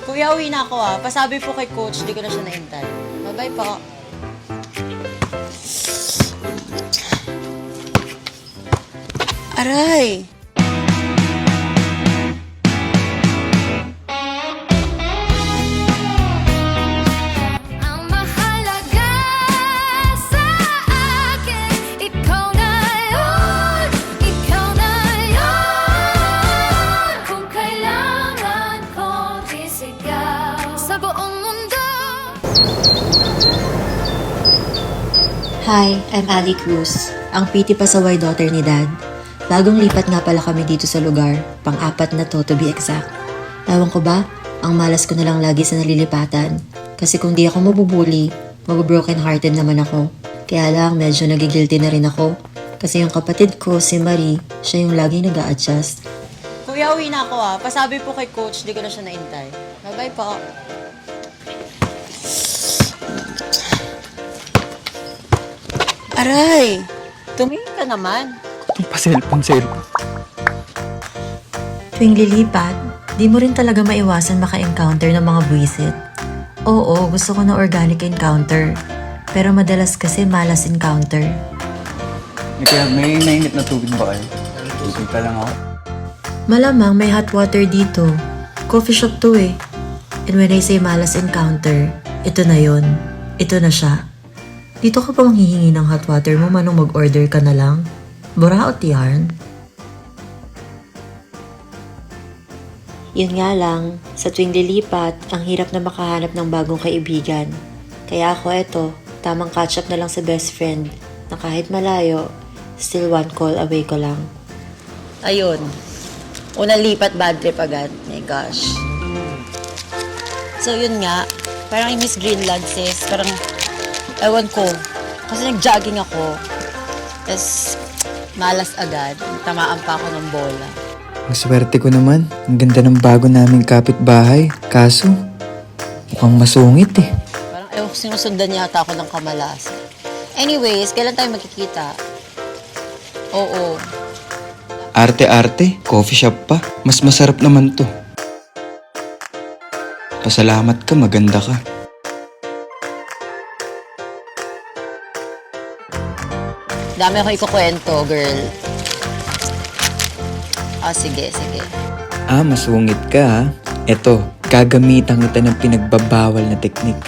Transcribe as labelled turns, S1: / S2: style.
S1: Kuya, uwi na ako Pasabi po kay coach, di ko na siya naintay. Bye-bye po. Aray!
S2: Ang mahalaga sa akin, ikaw na yun, ikaw na yun. Kung kailangan kong isigaw sa buong mundo.
S3: Hi, I'm Ali Cruz, ang PT pasaway daughter ni Dad. Bagong lipat nga pala kami dito sa lugar, pang-apat na to be exact. Ewan ko ba, ang malas ko na lang lagi sa nalilipatan. Kasi kung di ako mabubuli, mabubroken hearted naman ako. Kaya lang medyo nagigilty na rin ako. Kasi yung kapatid ko, si Marie, siya yung laging nag-a-adjust.
S1: Kuya, uwi na ako Pasabi po kay coach, di ko na siya naintay. Bye-bye po. Aray! Tumingin ka naman.
S4: Pa-cellphone.
S3: Tuwing lilipat, di mo rin talaga maiwasan maka-encounter ng mga buwisit. Oo, gusto ko na organic encounter. Pero madalas kasi malas encounter.
S4: Kaya may mainit na tubig ba kayo? Tubig ka lang ako.
S3: Malamang may hot water dito. Coffee shop to eh. And when I say malas encounter, ito na yon. Ito na siya. Dito ka pa manghihingi ng hot water mo manong mag-order ka na lang. Buraot yarn. Yun nga lang, sa tuwing lilipat, ang hirap na makahanap ng bagong kaibigan. Kaya ako eto, tamang catch up na lang sa best friend, na kahit malayo, still one call away ko lang.
S1: Ayun. Unang lipat, bad trip agad. My gosh. So, yun nga. Parang I miss Greenland, sis. Parang, ewan ko. Kasi nag-jogging ako. Tapos, malas agad. Tamaan pa ako ng bola.
S4: Ang swerte ko naman. Ang ganda ng bago naming kapitbahay. Kaso, mukhang masungit eh.
S1: Parang, ewan ko, sinusundan yata ako ng kamalasan. Anyways, kailan tayo magkikita? Oo.
S4: Arte-arte, coffee shop pa. Mas masarap naman to. Pasalamat ka, maganda ka.
S1: Dami ako ikukwento, girl. Sige.
S4: Masungit ka ha. Eto, gagamitan kita ng pinagbabawal na teknik.